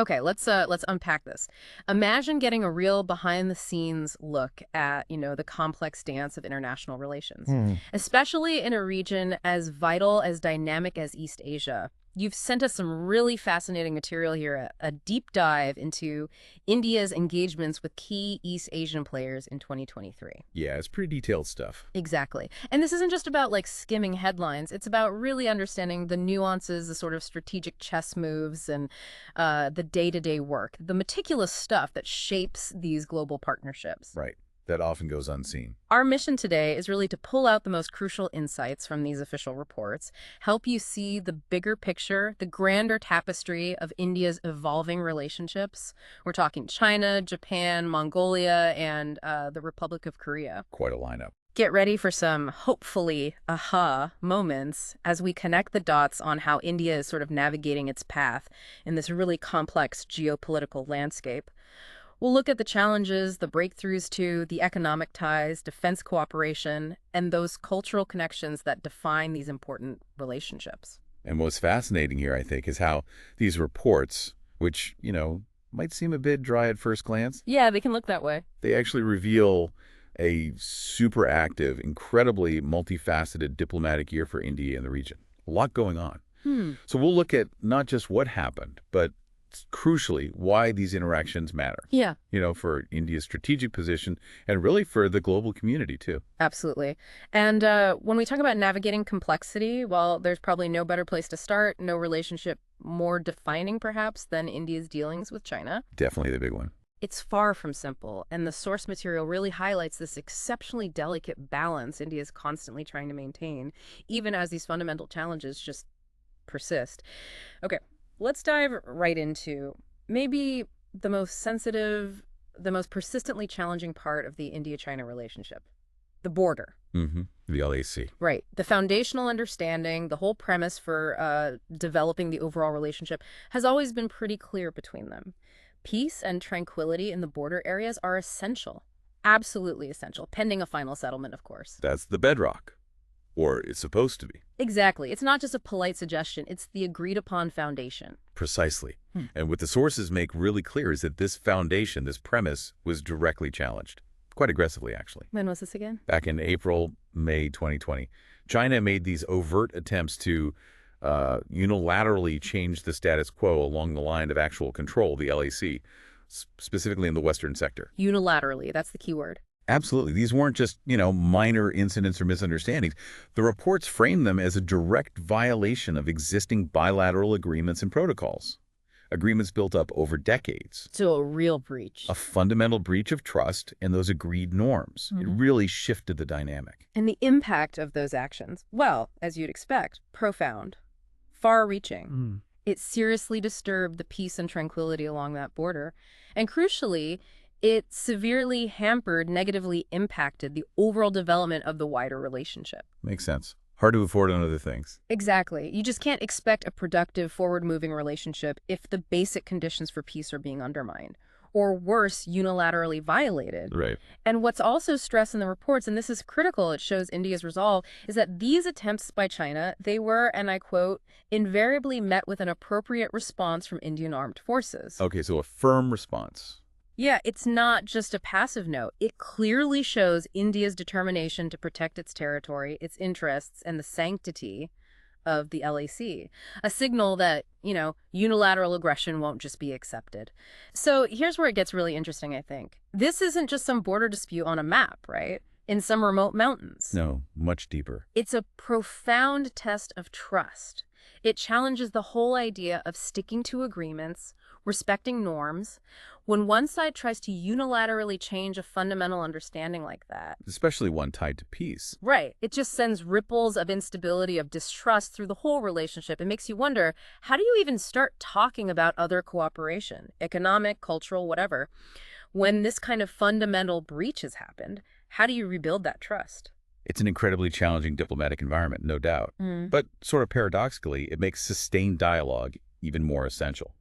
Okay, let's unpack this. Imagine getting a real behind-the-scenes look at, the complex dance of international relations, Hmm. especially in a region as vital, as dynamic as East Asia. You've sent us some really fascinating material here, a deep dive into India's engagements with key East Asian players in 2023. Yeah, it's pretty detailed stuff. Exactly. And this isn't just about like skimming headlines. It's about really understanding the nuances, the sort of strategic chess moves, and the day-to-day work, the meticulous stuff that shapes these global partnerships. Right. That often goes unseen. Our mission today is really to pull out the most crucial insights from these official reports, help you see the bigger picture, the grander tapestry of India's evolving relationships. We're talking China, Japan, Mongolia, and the Republic of Korea. Quite a lineup. Get ready for some, hopefully, aha moments as we connect the dots on how India is sort of navigating its path in this really complex geopolitical landscape. We'll look at the challenges, the breakthroughs too, the economic ties, defense cooperation, and those cultural connections that define these important relationships. And what's fascinating here, I think, is how these reports, which, might seem a bit dry at first glance, Yeah, they can look that way. they actually reveal a super active, incredibly multifaceted diplomatic year for India and the region. A lot going on. Hmm. So we'll look at not just what happened, but crucially, why these interactions matter, Yeah, for India's strategic position and really for the global community, too. absolutely. And when we talk about navigating complexity, well, there's probably no better place to start, no relationship more defining, perhaps, than India's dealings with China. Definitely the big one. It's far from simple, and the source material really highlights this exceptionally delicate balance India is constantly trying to maintain, even as these fundamental challenges just persist. Okay, let's dive right into maybe the most sensitive, the most persistently challenging part of the India-China relationship, the border. The LAC. Right. The foundational understanding, the whole premise for developing the overall relationship has always been pretty clear between them. Peace and tranquility in the border areas are essential, absolutely essential, pending a final settlement, of course. That's the bedrock. Or it's supposed to be. Exactly. It's not just a polite suggestion, it's the agreed upon foundation. Precisely. And what the sources make really clear is that this foundation, this premise, was directly challenged. Quite aggressively, actually. When was this again? Back in April, May 2020, China made these overt attempts to unilaterally change the status quo along the line of actual control, the LAC, specifically in the western sector. Unilaterally, that's the key word. Absolutely. These weren't just, minor incidents or misunderstandings. The reports framed them as a direct violation of existing bilateral agreements and protocols. Agreements built up over decades. So a real breach. A fundamental breach of trust in those agreed norms. It really shifted the dynamic. And the impact of those actions, well, as you'd expect, profound, far-reaching. It seriously disturbed the peace and tranquility along that border. And crucially, it severely hampered, negatively impacted the overall development of the wider relationship. Makes sense. Hard to afford on other things. Exactly. You just can't expect a productive, forward-moving relationship if the basic conditions for peace are being undermined, or worse, unilaterally violated. Right. And what's also stressed in the reports, and this is critical, it shows India's resolve, is that these attempts by China, they were, and I quote, invariably met with an appropriate response from Indian armed forces. Okay, so a firm response. Yeah, it's not just a passive note. It clearly shows India's determination to protect its territory, its interests, and the sanctity of the LAC. A signal that, unilateral aggression won't just be accepted. So here's where it gets really interesting, I think. This isn't just some border dispute on a map, right? In some remote mountains. No, much deeper. It's a profound test of trust. It challenges the whole idea of sticking to agreements, respecting norms. When one side tries to unilaterally change a fundamental understanding like that, Especially one tied to peace. right, it just sends ripples of instability, of distrust through the whole relationship. It makes you wonder, how do you even start talking about other cooperation, economic, cultural, whatever, when this kind of fundamental breach has happened? How do you rebuild that trust? It's an incredibly challenging diplomatic environment, no doubt. But sort of paradoxically, it makes sustained dialogue even more essential.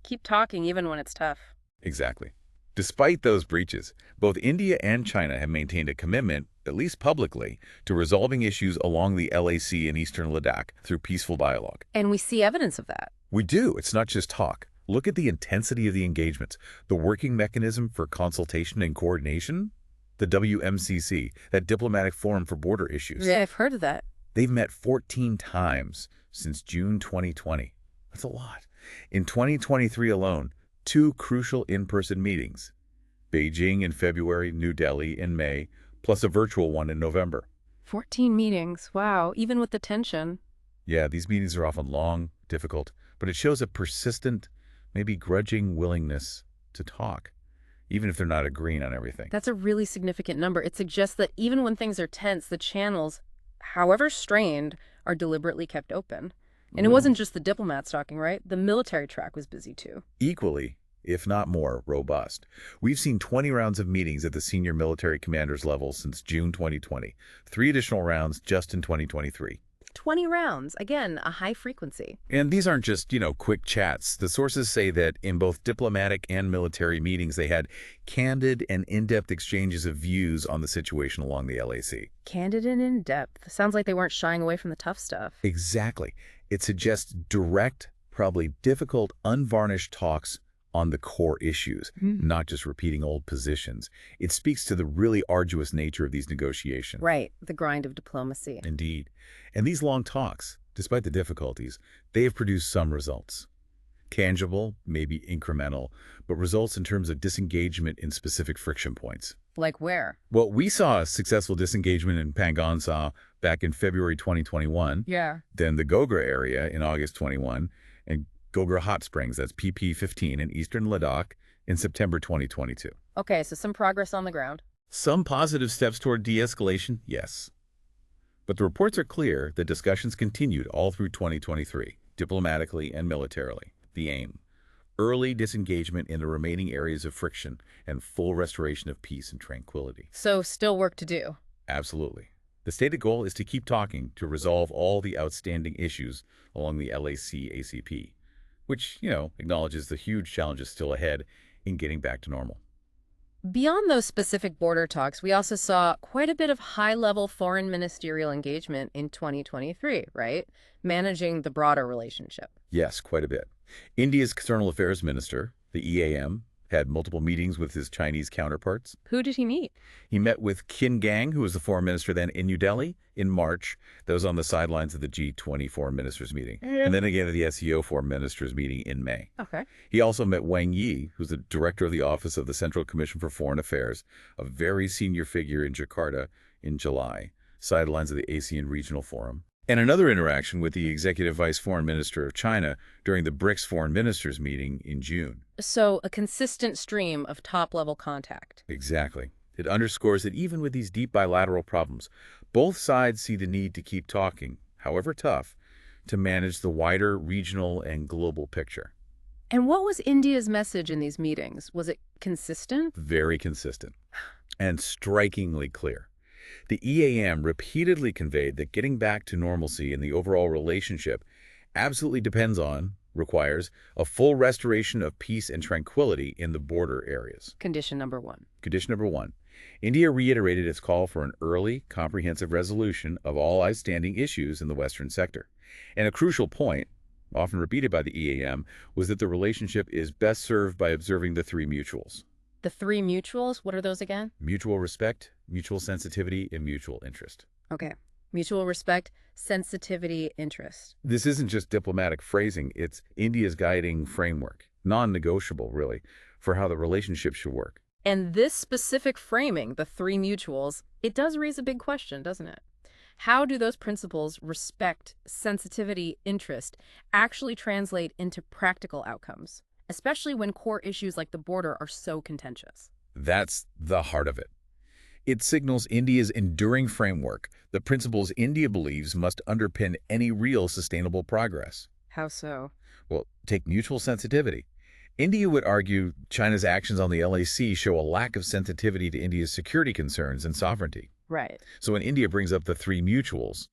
Keep talking even when it's tough. Exactly. Despite those breaches, both India and China have maintained a commitment, at least publicly, to resolving issues along the LAC and eastern Ladakh through peaceful dialogue. And we see evidence of that. We do. It's not just talk. Look at the intensity of the engagements, the working mechanism for consultation and coordination, the WMCC, that diplomatic forum for border issues. Yeah, I've heard of that. They've met 14 times since June 2020. That's a lot. In 2023 alone, 2 crucial in-person meetings. Beijing in February, New Delhi in May, plus a virtual one in November. 14 meetings. Wow, even with the tension. Yeah, these meetings are often long, difficult, but it shows a persistent, maybe grudging willingness to talk, even if they're not agreeing on everything. That's a really significant number. It suggests that even when things are tense, the channels, however strained, are deliberately kept open. And it wasn't just the diplomats talking, right? The military track was busy too. Equally, if not more, robust. We've seen 20 rounds of meetings at the senior military commanders level since June 2020, 3 additional rounds just in 2023. 20 rounds. Again, a high frequency. And these aren't just, quick chats. The sources say that in both diplomatic and military meetings, they had candid and in-depth exchanges of views on the situation along the LAC. Candid and in-depth. Sounds like they weren't shying away from the tough stuff. Exactly. It suggests direct, probably difficult, unvarnished talks on the core issues, not just repeating old positions. It speaks to the really arduous nature of these negotiations. Right, the grind of diplomacy. Indeed. And these long talks, despite the difficulties, they have produced some results. Tangible, maybe incremental, but results in terms of disengagement in specific friction points. Like where? Well, we saw a successful disengagement in Pangonsau back in February 2021. Yeah. Then the Gogra area in August 21, and Gogra Hot Springs, that's PP-15 in eastern Ladakh in September 2022. Okay, so some progress on the ground. Some positive steps toward de-escalation, yes. But the reports are clear that discussions continued all through 2023, diplomatically and militarily. The aim: early disengagement in the remaining areas of friction and full restoration of peace and tranquility. So still work to do. Absolutely. The stated goal is to keep talking to resolve all the outstanding issues along the LAC-ACP, which, acknowledges the huge challenges still ahead in getting back to normal. Beyond those specific border talks, we also saw quite a bit of high-level foreign ministerial engagement in 2023, right? Managing the broader relationship. Yes, quite a bit. India's External Affairs Minister, the EAM, had multiple meetings with his Chinese counterparts. Who did he meet? He met with Qin Gang, who was the foreign minister then in New Delhi, in March. That was on the sidelines of the G20 foreign ministers meeting. And then again at the SEO foreign ministers meeting in May. Okay. He also met Wang Yi, who's the director of the Office of the Central Commission for Foreign Affairs, a very senior figure in Jakarta in July, sidelines of the ASEAN Regional Forum. And another interaction with the Executive Vice Foreign Minister of China during the BRICS Foreign Ministers meeting in June. So a consistent stream of top-level contact. Exactly. It underscores that even with these deep bilateral problems, both sides see the need to keep talking, however tough, to manage the wider regional and global picture. And what was India's message in these meetings? Was it consistent? Very consistent and strikingly clear. The EAM repeatedly conveyed that getting back to normalcy in the overall relationship absolutely requires a full restoration of peace and tranquility in the border areas. Condition number 1. Condition number 1. India reiterated its call for an early, comprehensive resolution of all outstanding issues in the Western sector. And a crucial point, often repeated by the EAM, was that the relationship is best served by observing the 3 mutuals. The 3 mutuals, what are those again? Mutual respect, mutual sensitivity, and mutual interest. Okay. Mutual respect, sensitivity, interest. This isn't just diplomatic phrasing, it's India's guiding framework, non-negotiable, really, for how the relationship should work. And this specific framing, the 3 mutuals, it does raise a big question, doesn't it? How do those principles, respect, sensitivity, interest, actually translate into practical outcomes, especially when core issues like the border are so contentious? That's the heart of it. It signals India's enduring framework, the principles India believes must underpin any real sustainable progress. How so? Well, take mutual sensitivity. India would argue China's actions on the LAC show a lack of sensitivity to India's security concerns and sovereignty. Right. So when India brings up the 3 mutuals,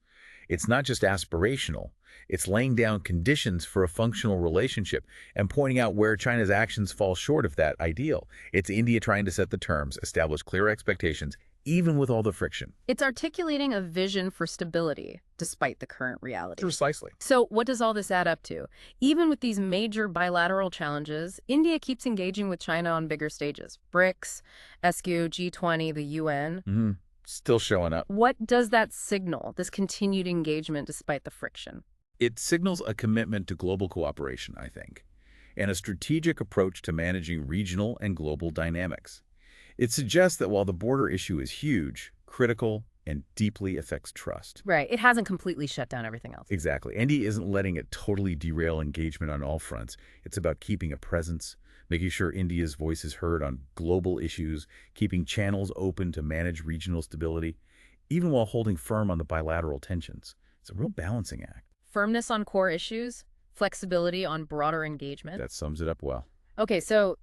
it's not just aspirational, it's laying down conditions for a functional relationship and pointing out where China's actions fall short of that ideal. It's India trying to set the terms, establish clear expectations, even with all the friction. It's articulating a vision for stability, despite the current reality. Precisely. So what does all this add up to? Even with these major bilateral challenges, India keeps engaging with China on bigger stages. BRICS, SQ, G20, the UN. Still showing up. What does that signal, this continued engagement despite the friction? It signals a commitment to global cooperation, I think, and a strategic approach to managing regional and global dynamics. It suggests that while the border issue is huge, critical, and deeply affects trust. Right. It hasn't completely shut down everything else. Exactly. India isn't letting it totally derail engagement on all fronts. It's about keeping a presence, making sure India's voice is heard on global issues, keeping channels open to manage regional stability, even while holding firm on the bilateral tensions. It's a real balancing act. Firmness on core issues, flexibility on broader engagement. That sums it up well. Okay, so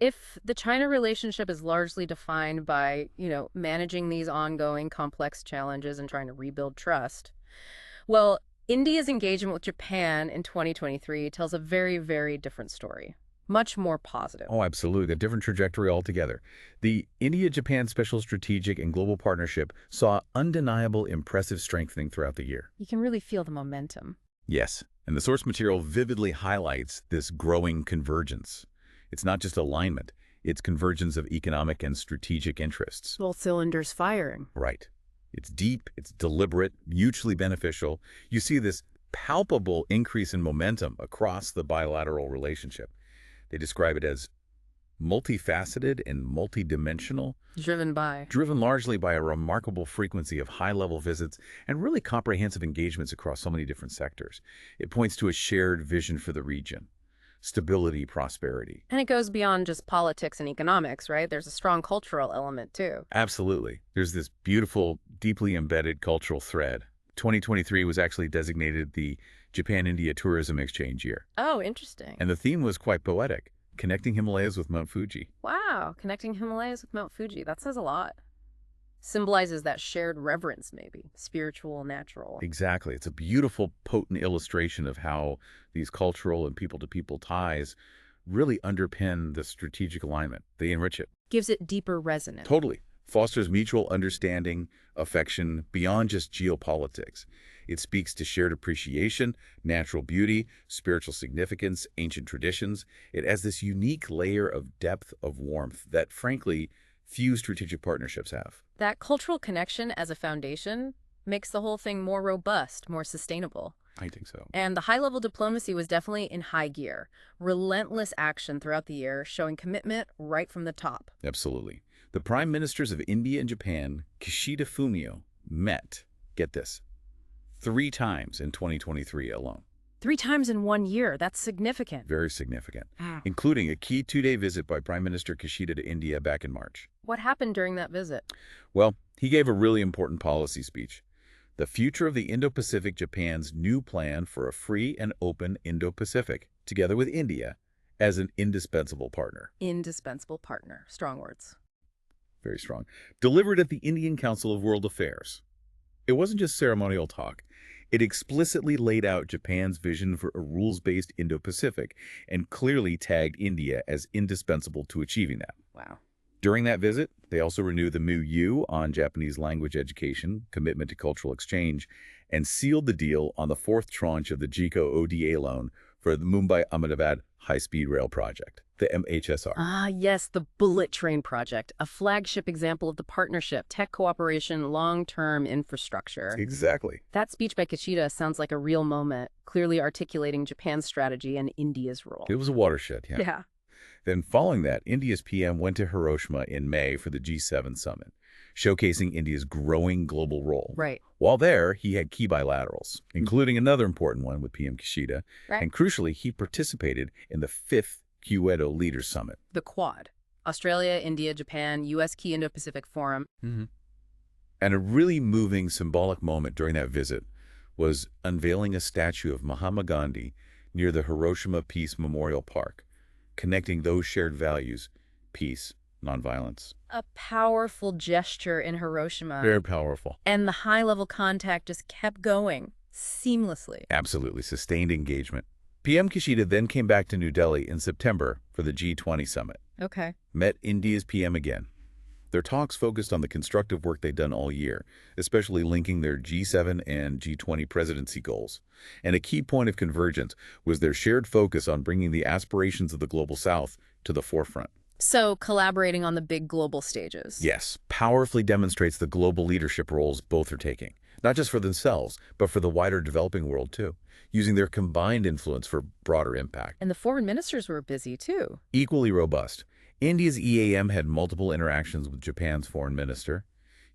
if the China relationship is largely defined by, managing these ongoing complex challenges and trying to rebuild trust, well, India's engagement with Japan in 2023 tells a very, very different story. Much more positive. Oh, absolutely. A different trajectory altogether. The India-Japan Special Strategic and Global Partnership saw undeniable impressive strengthening throughout the year. You can really feel the momentum. Yes, and the source material vividly highlights this growing convergence. It's not just alignment, it's convergence of economic and strategic interests. All cylinders firing. Right. It's deep, it's deliberate, mutually beneficial. You see this palpable increase in momentum across the bilateral relationship. They describe it as multifaceted and multidimensional. Driven largely by a remarkable frequency of high-level visits and really comprehensive engagements across so many different sectors. It points to a shared vision for the region. Stability, prosperity. And it goes beyond just politics and economics, right? There's a strong cultural element, too. Absolutely. There's this beautiful, deeply embedded cultural thread. 2023 was actually designated the Japan-India Tourism Exchange Year. Oh, interesting. And the theme was quite poetic, connecting Himalayas with Mount Fuji. Wow, connecting Himalayas with Mount Fuji. That says a lot. Symbolizes that shared reverence, maybe, spiritual, natural. Exactly. It's a beautiful, potent illustration of how these cultural and people-to-people ties really underpin the strategic alignment. They enrich it. Gives it deeper resonance. Totally. Fosters mutual understanding, affection, beyond just geopolitics. It speaks to shared appreciation, natural beauty, spiritual significance, ancient traditions. It has this unique layer of depth, of warmth that, frankly, few strategic partnerships have. That cultural connection as a foundation makes the whole thing more robust, more sustainable. I think so. And the high-level diplomacy was definitely in high gear. Relentless action throughout the year, showing commitment right from the top. Absolutely. The prime ministers of India and Japan, Kishida Fumio, met, get this, 3 times in 2023 alone. 3 times in 1 year. That's significant. Very significant, including a key 2-day visit by Prime Minister Kishida to India back in March. What happened during that visit? Well, he gave a really important policy speech. The future of the Indo-Pacific, Japan's new plan for a free and open Indo-Pacific, together with India, as an indispensable partner. Indispensable partner. Strong words. Very strong. Delivered at the Indian Council of World Affairs. It wasn't just ceremonial talk. It explicitly laid out Japan's vision for a rules-based Indo-Pacific and clearly tagged India as indispensable to achieving that. Wow. During that visit, they also renewed the MOU on Japanese language education, commitment to cultural exchange, and sealed the deal on the 4th tranche of the JICA ODA loan for the Mumbai-Ahmedabad high-speed rail project, the MHSR. Ah, yes, the Bullet Train Project, a flagship example of the partnership, tech cooperation, long-term infrastructure. Exactly. That speech by Kishida sounds like a real moment, clearly articulating Japan's strategy and India's role. It was a watershed, yeah. Yeah. Then following that, India's PM went to Hiroshima in May for the G7 summit, showcasing India's growing global role. Right. While there, he had key bilaterals, including another important one with PM Kishida, Right. and crucially, he participated in the 5th Quevedo Leaders Summit. The Quad. Australia, India, Japan, U.S. Key Indo-Pacific Forum. And a really moving symbolic moment during that visit was unveiling a statue of Mahatma Gandhi near the Hiroshima Peace Memorial Park, connecting those shared values, peace, nonviolence. A powerful gesture in Hiroshima. Very powerful. And the high-level contact just kept going seamlessly. Absolutely. Sustained engagement. PM Kishida then came back to New Delhi in September for the G20 summit. Okay. Met India's PM again. Their talks focused on the constructive work they'd done all year, especially linking their G7 and G20 presidency goals. And a key point of convergence was their shared focus on bringing the aspirations of the Global South to the forefront. So collaborating on the big global stages. Yes, powerfully demonstrates the global leadership roles both are taking, not just for themselves, but for the wider developing world too, using their combined influence for broader impact. And the foreign ministers were busy too. Equally robust, India's EAM had multiple interactions with Japan's foreign minister.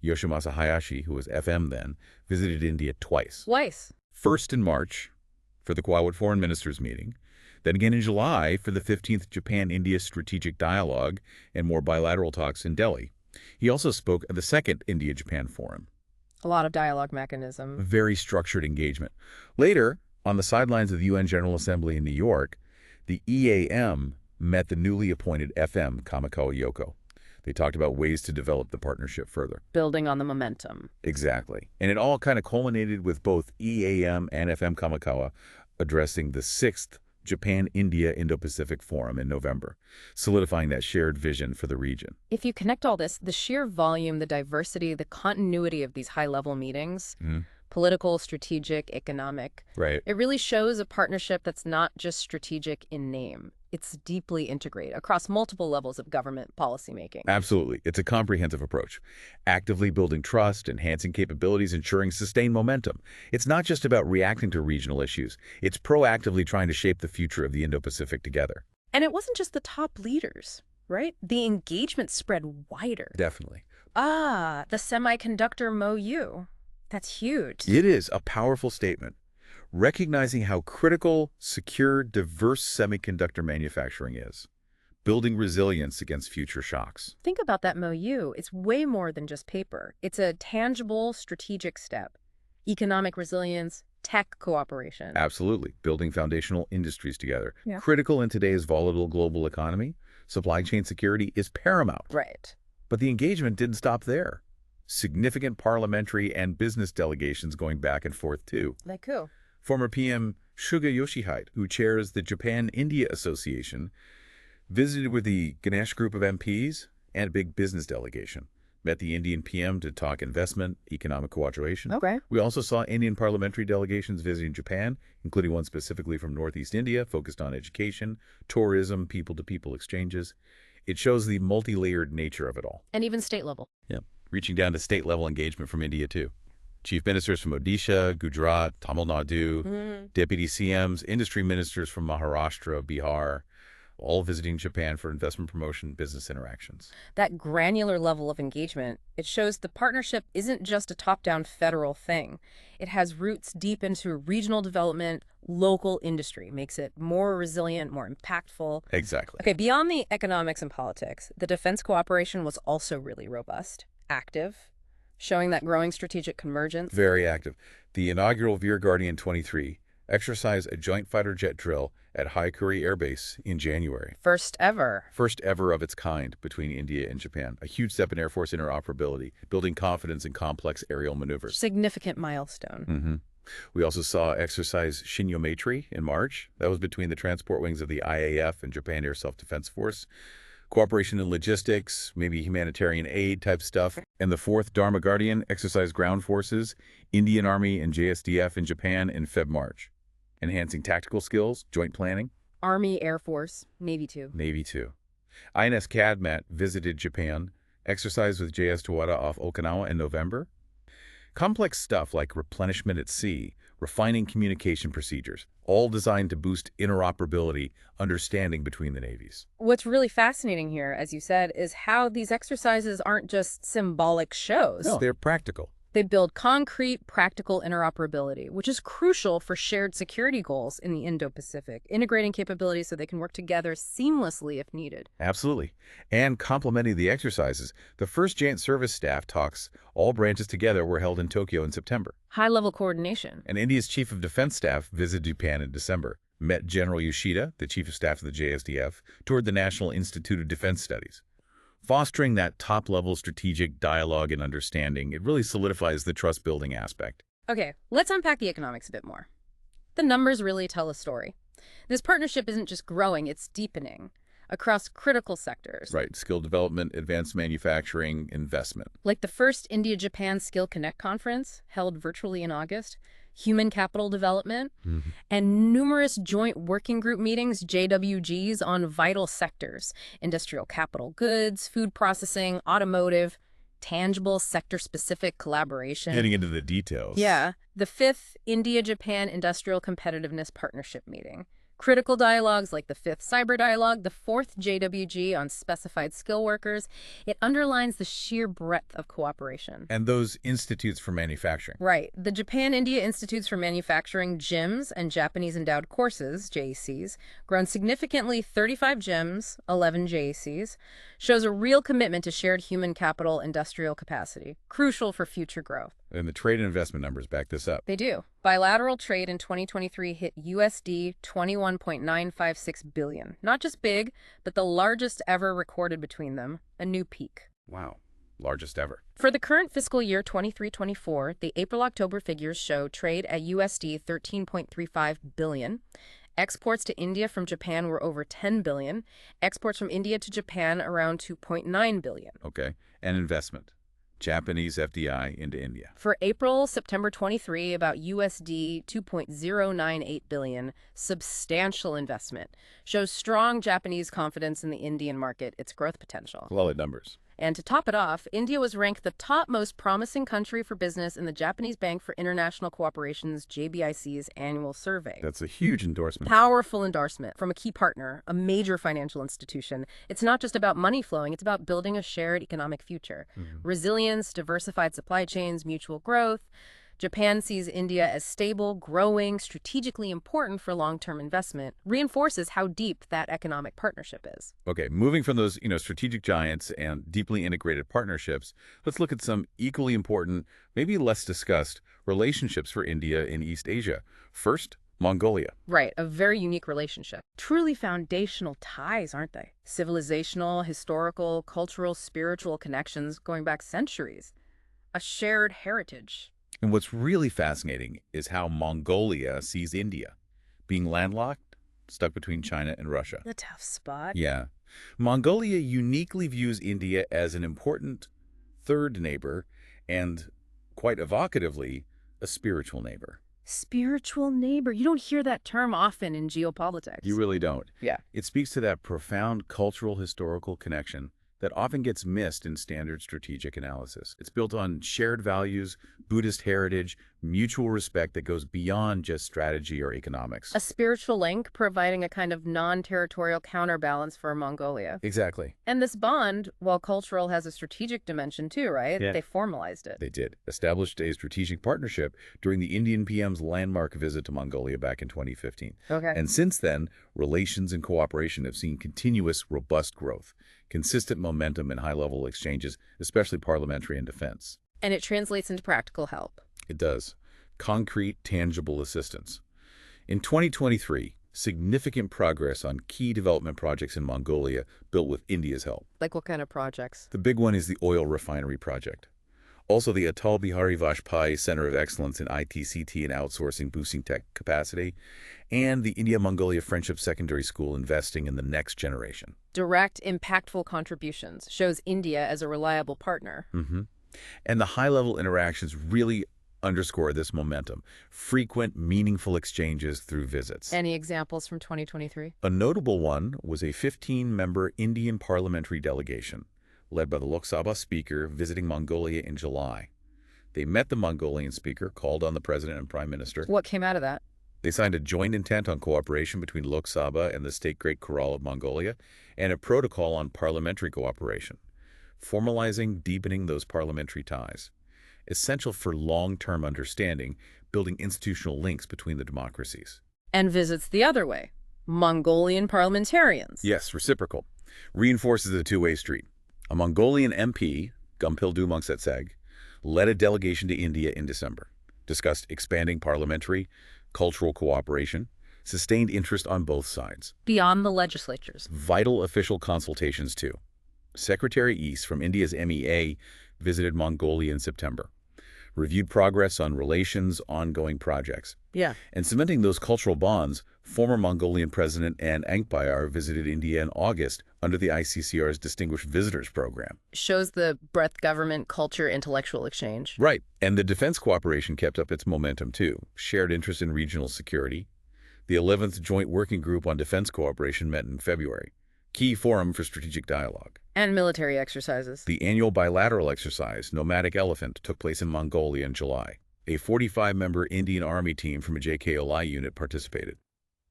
Yoshimasa Hayashi, who was FM then, visited India twice. Twice. First in March for the Quad Foreign Ministers meeting, then again in July for the 15th Japan-India Strategic Dialogue and more bilateral talks in Delhi. He also spoke at the second India-Japan Forum. A lot of dialogue mechanism. Very structured engagement. Later, on the sidelines of the UN General Assembly in New York, the EAM met the newly appointed FM, Kamikawa Yoko. They talked about ways to develop the partnership further. Building on the momentum. Exactly. And it all kind of culminated with both EAM and FM Kamikawa addressing the 6th Japan-India Indo-Pacific Forum in November, solidifying that shared vision for the region. If you connect all this, the sheer volume, the diversity, the continuity of these high-level meetings, political, strategic, economic, Right. it really shows a partnership that's not just strategic in name. It's deeply integrated across multiple levels of government policymaking. Absolutely. It's a comprehensive approach, actively building trust, enhancing capabilities, ensuring sustained momentum. It's not just about reacting to regional issues. It's proactively trying to shape the future of the Indo-Pacific together. And it wasn't just the top leaders, right? The engagement spread wider. Definitely. The semiconductor MOU. That's huge. It is a powerful statement, recognizing how critical, secure, diverse semiconductor manufacturing is, building resilience against future shocks. Think about that MOU. It's way more than just paper. It's a tangible, strategic step. Economic resilience, tech cooperation. Absolutely. Building foundational industries together. Yeah. Critical in today's volatile global economy, supply chain security is paramount. Right. But the engagement didn't stop there. Significant parliamentary and business delegations going back and forth, too. Like who? Former PM Suga Yoshihide, who chairs the Japan-India Association, visited with the Ganesh group of MPs and a big business delegation. Met the Indian PM to talk investment, economic cooperation. Okay. We also saw Indian parliamentary delegations visiting Japan, including one specifically from Northeast India, focused on education, tourism, people-to-people exchanges. It shows the multi-layered nature of it all. And even state level. Yeah. Reaching down to state-level engagement from India, too. Chief ministers from Odisha, Gujarat, Tamil Nadu, deputy CMs, industry ministers from Maharashtra, Bihar, all visiting Japan for investment promotion, business interactions. That granular level of engagement, it shows the partnership isn't just a top-down federal thing. It has roots deep into regional development, local industry, makes it more resilient, more impactful. Exactly. Okay, beyond the economics and politics, the defense cooperation was also really robust, active, showing that growing strategic convergence. Very active. The inaugural Veer Guardian 23 exercised a joint fighter jet drill at Haikuri Air Base in January. First ever. First ever of its kind between India and Japan. A huge step in Air Force interoperability, building confidence in complex aerial maneuvers. Significant milestone. We also saw exercise Shinyo Maitri in March. That was between the transport wings of the IAF and Japan Air Self-Defense Force. Cooperation in logistics, maybe humanitarian aid type stuff. And the 4th Dharma Guardian exercised ground forces, Indian Army and JSDF in Japan in Feb-March. Enhancing tactical skills, joint planning. Army, Air Force, Navy too. Navy too. INS CADMAT visited Japan, exercised with JS Tawada off Okinawa in November. Complex stuff like replenishment at sea, refining communication procedures, all designed to boost interoperability, understanding between the navies. What's really fascinating here, as you said, is how these exercises aren't just symbolic shows. No, they're practical. They build concrete, practical interoperability, which is crucial for shared security goals in the Indo-Pacific, integrating capabilities so they can work together seamlessly if needed. Absolutely. And complementing the exercises, the first Joint Service Staff talks, all branches together, were held in Tokyo in September. High-level coordination. And India's Chief of Defense Staff visited Japan in December, met General Yoshida, the Chief of Staff of the JSDF, toured the National Institute of Defense Studies. Fostering that top-level strategic dialogue and understanding, it really solidifies the trust-building aspect. Okay, let's unpack the economics a bit more. The numbers really tell a story. This partnership isn't just growing, it's deepening. across critical sectors. Right. Skill development, advanced manufacturing, investment. Like the first India-Japan Skill Connect conference, held virtually in August, human capital development, and numerous joint working group meetings, JWGs, on vital sectors: industrial capital goods, food processing, automotive, tangible sector-specific collaboration. Getting into the details. Yeah. The fifth India-Japan Industrial Competitiveness Partnership meeting. Critical dialogues like the fifth Cyber Dialogue, the fourth JWG on specified skill workers. It underlines the sheer breadth of cooperation. And those institutes for manufacturing. Right. The Japan-India Institutes for Manufacturing, JIMS, and Japanese Endowed Courses, JECs, grown significantly, 35 JIMS, 11 JECs, shows a real commitment to shared human capital industrial capacity, crucial for future growth. And the trade and investment numbers back this up. They do. Bilateral trade in 2023 hit USD 21.956 billion. Not just big, but the largest ever recorded between them, a new peak. Wow. Largest ever. For the current fiscal year 23-24, the April-October figures show trade at USD 13.35 billion. Exports to India from Japan were over 10 billion. Exports from India to Japan around 2.9 billion. Okay. And investment. Japanese FDI into India. For April-September 23, about USD 2.098 billion, substantial investment, shows strong Japanese confidence in the Indian market, its growth potential. Solid numbers. And to top it off, India was ranked the top most promising country for business in the Japanese Bank for International Cooperation's JBIC's annual survey. That's a huge endorsement. Powerful endorsement from a key partner, a major financial institution. It's not just about money flowing, it's about building a shared economic future. Resilience, diversified supply chains, mutual growth. Japan sees India as stable, growing, strategically important for long-term investment, reinforces how deep that economic partnership is. Okay, moving from those, strategic giants and deeply integrated partnerships, let's look at some equally important, maybe less discussed, relationships for India in East Asia. First, Mongolia. Right, a very unique relationship. Truly foundational ties, aren't they? Civilizational, historical, cultural, spiritual connections going back centuries. A shared heritage. And what's really fascinating is how Mongolia sees India, being landlocked, stuck between China and Russia. A tough spot. Yeah. Mongolia uniquely views India as an important third neighbor and, quite evocatively, a spiritual neighbor. Spiritual neighbor. You don't hear that term often in geopolitics. You really don't. Yeah. It speaks to that profound cultural historical connection that often gets missed in standard strategic analysis. It's built on shared values, Buddhist heritage, mutual respect that goes beyond just strategy or economics. A spiritual link providing a kind of non-territorial counterbalance for Mongolia. Exactly. And this bond, while cultural, has a strategic dimension too, right? Yeah. They formalized it. They did. Established a strategic partnership during the Indian PM's landmark visit to Mongolia back in 2015. Okay. And since then, relations and cooperation have seen continuous, robust growth, consistent momentum in high-level exchanges, especially parliamentary and defense. And it translates into practical help. It does. Concrete, tangible assistance. In 2023, significant progress on key development projects in Mongolia built with India's help. Like what kind of projects? The big one is the oil refinery project. Also, the Atal Bihari Vajpayee Center of Excellence in ITCT and outsourcing boosting tech capacity, and the India-Mongolia Friendship Secondary School investing in the next generation. Direct, impactful contributions shows India as a reliable partner. And the high-level interactions really underscore this momentum. Frequent, meaningful exchanges through visits. Any examples from 2023? A notable one was a 15-member Indian parliamentary delegation, led by the Lok Sabha Speaker, visiting Mongolia in July. They met the Mongolian Speaker, called on the President and Prime Minister. What came out of that? They signed a joint intent on cooperation between Lok Sabha and the State Great Khural of Mongolia, and a protocol on parliamentary cooperation, formalizing, deepening those parliamentary ties, essential for long-term understanding, building institutional links between the democracies. And visits the other way. Mongolian parliamentarians. Yes, reciprocal. Reinforces the two-way street. A Mongolian MP, Gumpil Dumongtsetseg, led a delegation to India in December, discussed expanding parliamentary, cultural cooperation, sustained interest on both sides. Beyond the legislatures. Vital official consultations, too. Secretary East from India's MEA visited Mongolia in September, reviewed progress on relations, ongoing projects. Yeah. And cementing those cultural bonds, Former Mongolian President An Angbayar visited India in August under the ICCR's Distinguished Visitors Program. Shows the breadth government culture intellectual exchange. Right, and the defense cooperation kept up its momentum too. Shared interest in regional security. The 11th Joint Working Group on Defense Cooperation met in February. Key forum for strategic dialogue. And military exercises. The annual bilateral exercise, Nomadic Elephant, took place in Mongolia in July. A 45-member Indian Army team from a JKOI unit participated,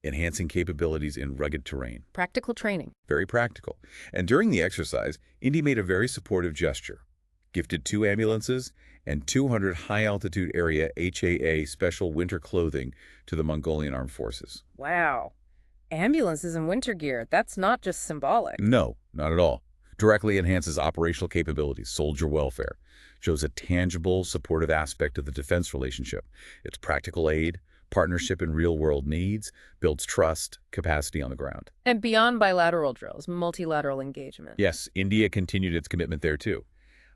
enhancing capabilities in rugged terrain. Practical training. Very practical. And during the exercise, India made a very supportive gesture, gifted 2 ambulances and 200 high-altitude area HAA special winter clothing to the Mongolian Armed Forces. Wow. Ambulances and winter gear, that's not just symbolic. No, not at all. Directly enhances operational capabilities, soldier welfare, shows a tangible, supportive aspect of the defense relationship. It's practical aid, partnership in real-world needs, builds trust, capacity on the ground. And beyond bilateral drills, multilateral engagement. Yes, India continued its commitment there too.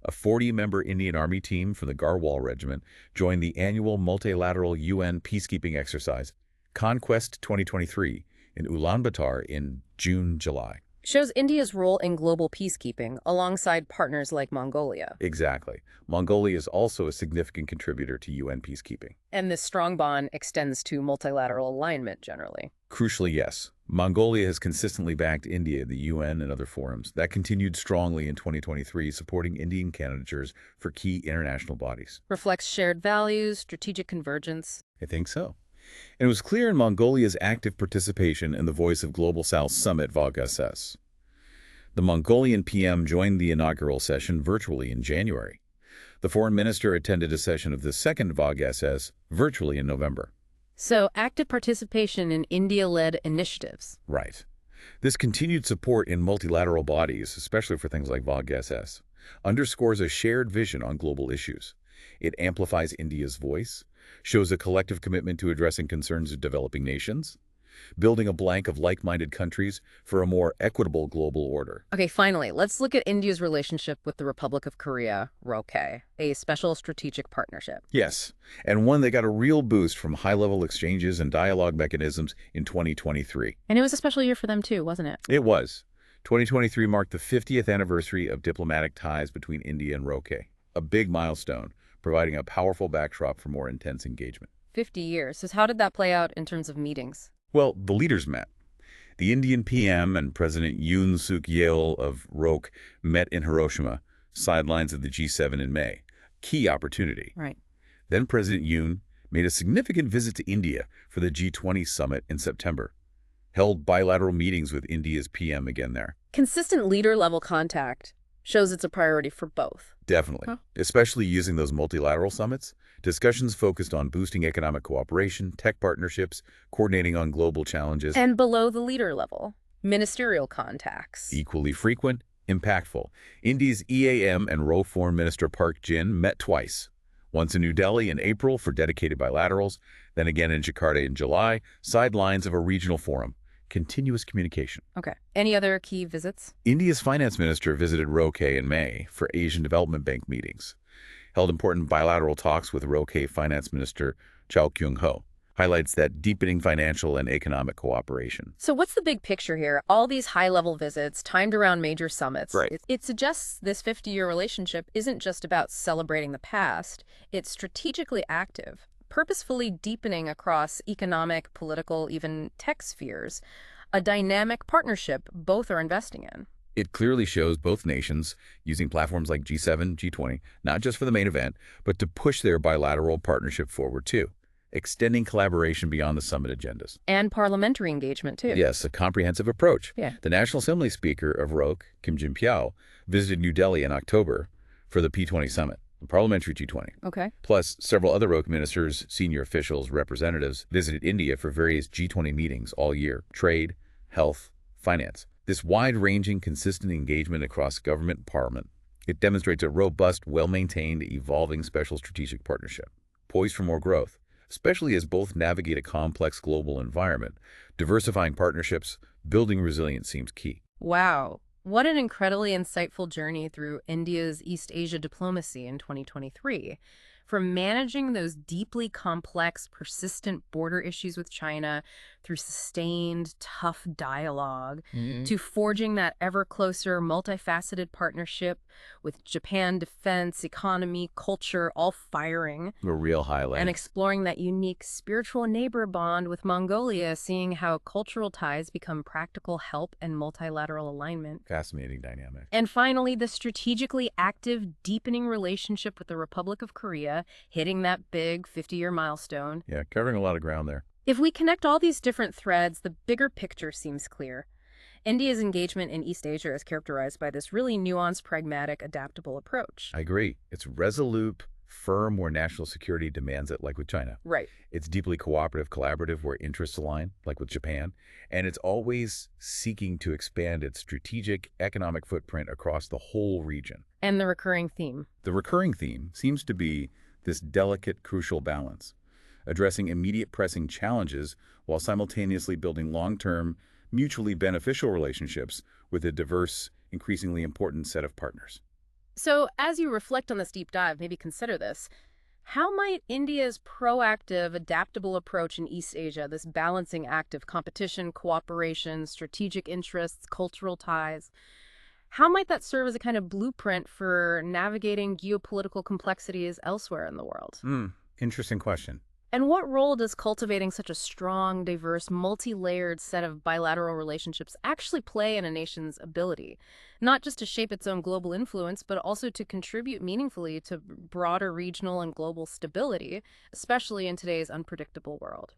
A 40-member Indian Army team from the Garhwal Regiment joined the annual multilateral UN peacekeeping exercise, Conquest 2023, in Ulaanbaatar in June-July. Shows India's role in global peacekeeping alongside partners like Mongolia. Exactly. Mongolia is also a significant contributor to UN peacekeeping. And this strong bond extends to multilateral alignment generally. Crucially, yes. Mongolia has consistently backed India at the UN and other forums. That continued strongly in 2023, supporting Indian candidatures for key international bodies. Reflects shared values, strategic convergence. I think so. And it was clear in Mongolia's active participation in the Voice of Global South Summit VOG-SS. The Mongolian PM joined the inaugural session virtually in January. The foreign minister attended a session of the second VOG-SS virtually in November. So, active participation in India-led initiatives. Right. This continued support in multilateral bodies, especially for things like VOG-SS, underscores a shared vision on global issues. It amplifies India's voice, shows a collective commitment to addressing concerns of developing nations, building a blank of like-minded countries for a more equitable global order. Okay, finally, let's look at India's relationship with the Republic of Korea, ROK, a special strategic partnership. Yes, and one that got a real boost from high-level exchanges and dialogue mechanisms in 2023. And it was a special year for them too, wasn't it? It was. 2023 marked the 50th anniversary of diplomatic ties between India and ROK, a big milestone, providing a powerful backdrop for more intense engagement. 50 years. So how did that play out in terms of meetings? Well, the leaders met. The Indian PM and President Yoon Suk Yeol of ROK met in Hiroshima, sidelines of the G7 in May. Key opportunity. Right. Then President Yoon made a significant visit to India for the G20 summit in September. Held bilateral meetings with India's PM again there. Consistent leader-level contact shows it's a priority for both. Definitely. Huh. Especially using those multilateral summits. Discussions focused on boosting economic cooperation, tech partnerships, coordinating on global challenges. And below the leader level, ministerial contacts. Equally frequent, impactful. India's EAM and ROK Foreign Minister Park Jin met twice. Once in New Delhi in April for dedicated bilaterals, then again in Jakarta in July, sidelines of a regional forum. Continuous communication. Okay. Any other key visits? India's finance minister visited ROK in May for Asian Development Bank meetings. Held important bilateral talks with ROK Finance Minister Chow Kyung-ho. Highlights that deepening financial and economic cooperation. So what's the big picture here? All these high-level visits timed around major summits. Right. It suggests this 50-year relationship isn't just about celebrating the past. It's strategically active, purposefully deepening across economic, political, even tech spheres, a dynamic partnership both are investing in. It clearly shows both nations using platforms like G7, G20, not just for the main event, but to push their bilateral partnership forward too, extending collaboration beyond the summit agendas. And parliamentary engagement too. Yes, a comprehensive approach. Yeah. The National Assembly Speaker of ROK, Kim Jin-pyao, visited New Delhi in October for the P20 summit, the parliamentary G20. Okay. Plus, several other ROK ministers, senior officials, representatives visited India for various G20 meetings all year, trade, health, finance. This wide-ranging, consistent engagement across government and parliament, it demonstrates a robust, well-maintained, evolving special strategic partnership, poised for more growth, especially as both navigate a complex global environment. Diversifying partnerships, building resilience seems key. Wow. What an incredibly insightful journey through India's East Asia diplomacy in 2023. From managing those deeply complex, persistent border issues with China through sustained, tough dialogue, Mhm. to forging that ever closer, multifaceted partnership with Japan, defense, economy, culture, all firing, A real and highlight. exploring that unique spiritual neighbor bond with Mongolia, seeing how cultural ties become practical help and multilateral alignment. Fascinating dynamic. And finally, the strategically active, deepening relationship with the Republic of Korea, hitting that big 50-year milestone. Yeah, covering a lot of ground there. If we connect all these different threads, the bigger picture seems clear. India's engagement in East Asia is characterized by this really nuanced, pragmatic, adaptable approach. I agree. It's resolute, firm where national security demands it, like with China. Right. It's deeply cooperative, collaborative where interests align, like with Japan. And it's always seeking to expand its strategic economic footprint across the whole region. And the recurring theme. The recurring theme seems to be this delicate, crucial balance, addressing immediate pressing challenges while simultaneously building long-term, mutually beneficial relationships with a diverse, increasingly important set of partners. So, as you reflect on this deep dive, maybe consider this. How might India's proactive, adaptable approach in East Asia, this balancing act of competition, cooperation, strategic interests, cultural ties, how might that serve as a kind of blueprint for navigating geopolitical complexities elsewhere in the world? Interesting question. And what role does cultivating such a strong, diverse, multi-layered set of bilateral relationships actually play in a nation's ability, not just to shape its own global influence, but also to contribute meaningfully to broader regional and global stability, especially in today's unpredictable world?